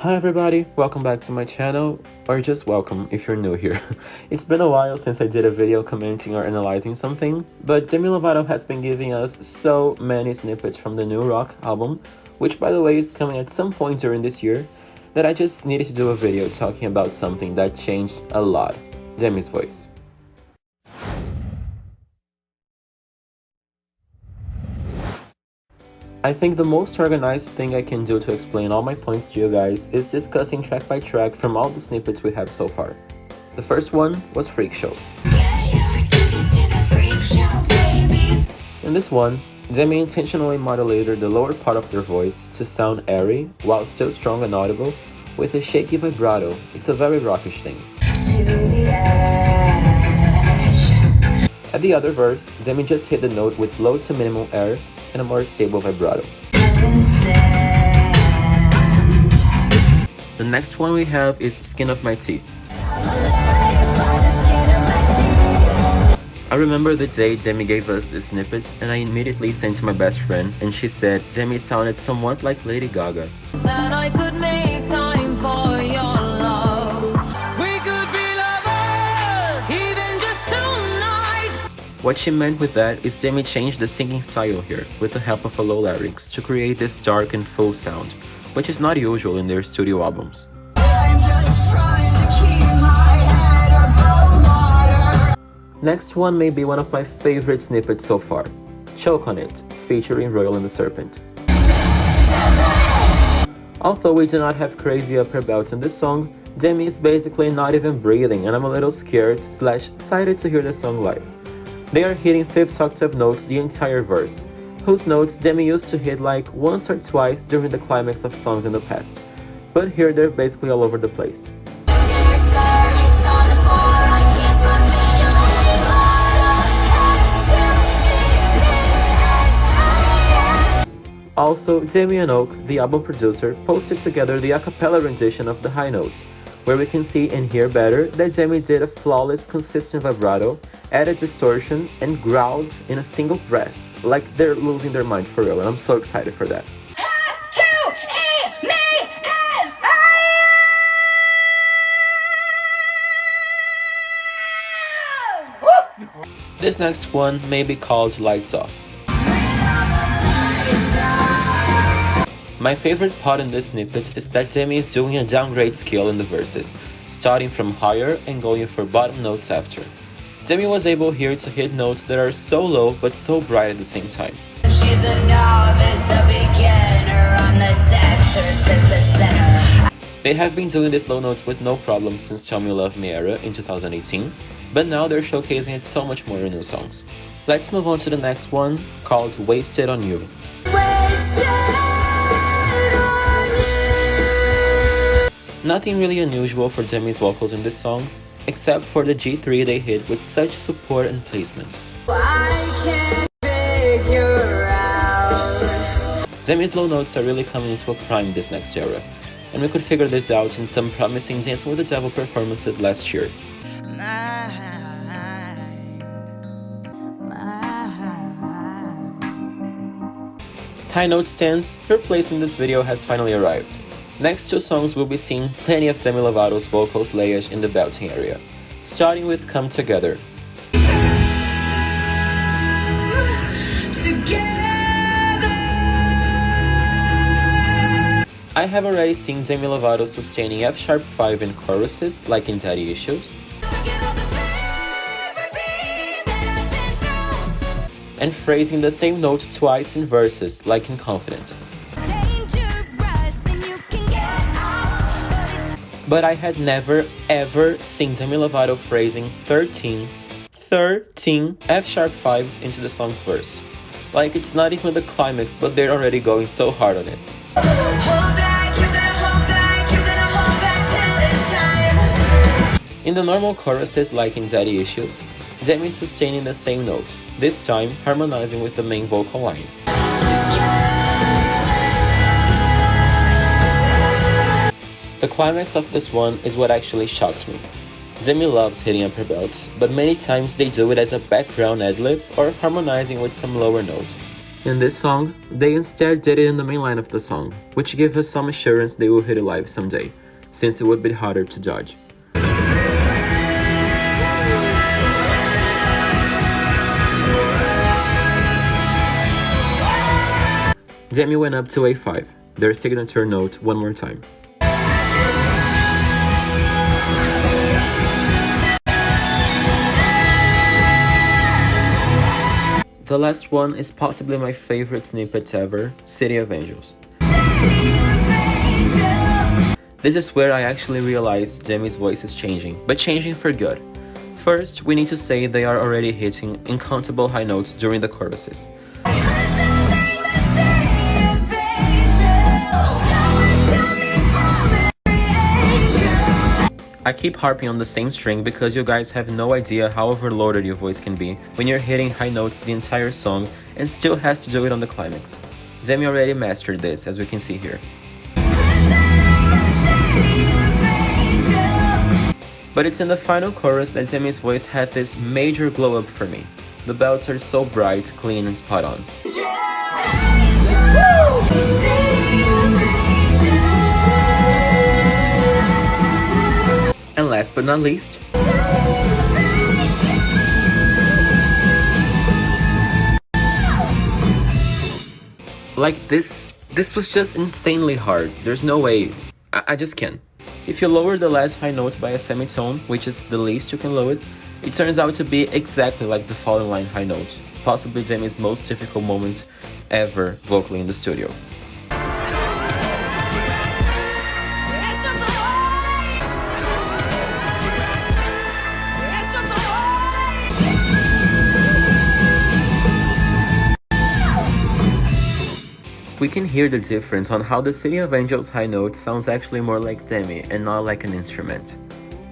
Hi everybody, welcome back to my channel, or just welcome if you're new here. It's been a while since I did a video commenting or analyzing something, but Demi Lovato has been giving us so many snippets from the new rock album, which by the way is coming at some point during this year, that I just needed to do a video talking about something that changed a lot, Demi's voice. I think the most organized thing I can do to explain all my points to you guys is discussing track by track from all the snippets we have so far. The first one was Freak Show. In this one, Demi intentionally modulated the lower part of their voice to sound airy while still strong and audible with a shaky vibrato. It's a very rockish thing. At the other verse, Demi just hit the note with low to minimal air and a more stable vibrato. The next one we have is Skin of My Teeth. I remember the day Demi gave us this snippet and I immediately sent to my best friend and she said Demi sounded somewhat like Lady Gaga. That I could make time for your love. We could be lovers, even just tonight. What she meant with that is Demi changed the singing style here with the help of a low larynx to create this dark and full sound, which is not usual in their studio albums. I'm just trying to keep my head above water. Next one may be one of my favorite snippets so far, Choke on It, featuring Royal and the Serpent. Although we do not have crazy upper belts in this song, Demi is basically not even breathing and I'm a little scared / excited to hear the song live. They are hitting 5th octave notes the entire verse, whose notes Demi used to hit like once or twice during the climax of songs in the past, but here they're basically all over the place. Also, Demi and Oak, the album producer, posted together the a cappella rendition of the high note, where we can see and hear better that Demi did a flawless, consistent vibrato, added distortion, and growled in a single breath, like they're losing their mind for real, and I'm so excited for that. This next one may be called Lights Off. My favorite part in this snippet is that Demi is doing a downgrade scale in the verses, starting from higher and going for bottom notes after. Demi was able here to hit notes that are so low but so bright at the same time. She's a novice, a beginner, I'm the sexorcist, the sinner. They have been doing these low notes with no problem since Tell Me You Love Me era in 2018, but now they're showcasing it so much more in new songs. Let's move on to the next one, called Wasted on You. Nothing really unusual for Demi's vocals in this song, except for the G3 they hit with such support and placement. Demi's low notes are really coming into a prime this next era, and we could figure this out in some promising Dancing with the Devil performances last year. High note stands, your place in this video has finally arrived. Next two songs we'll be seeing plenty of Demi Lovato's vocals layage in the belting area, starting with Come Together. I have already seen Demi Lovato sustaining F# 5 in choruses, like in Daddy Issues, and phrasing the same note twice in verses, like in Confident. But I had never ever seen Demi Lovato phrasing 13 F# 5s into the song's verse. Like it's not even the climax, but they're already going so hard on it. In the normal choruses like in Daddy Issues, Demi is sustaining the same note, this time harmonizing with the main vocal line. The climax of this one is what actually shocked me. Demi loves hitting upper belts, but many times they do it as a background ad-lib or harmonizing with some lower note. In this song, they instead did it in the main line of the song, which gave us some assurance they will hit it live someday, since it would be harder to judge. Demi went up to A5, their signature note, one more time. The last one is possibly my favorite snippet ever, City of Angels. This is where I actually realized Demi's voice is changing, but changing for good. First, we need to say they are already hitting uncountable high notes during the choruses. I keep harping on the same string because you guys have no idea how overloaded your voice can be when you're hitting high notes the entire song and still has to do it on the climax. Demi already mastered this, as we can see here. But it's in the final chorus that Demi's voice had this major glow up for me. The belts are so bright, clean, and spot on. And last but not least, like this was just insanely hard. There's no way. I just can't. If you lower the last high note by a semitone, which is the least you can lower it turns out to be exactly like the following line high note, possibly Demi's most difficult moment ever vocally in the studio. We can hear the difference on how the City of Angels high note sounds actually more like Demi and not like an instrument.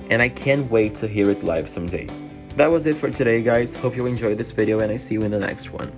And I can't wait to hear it live someday. That was it for today, guys. Hope you enjoyed this video and I see you in the next one.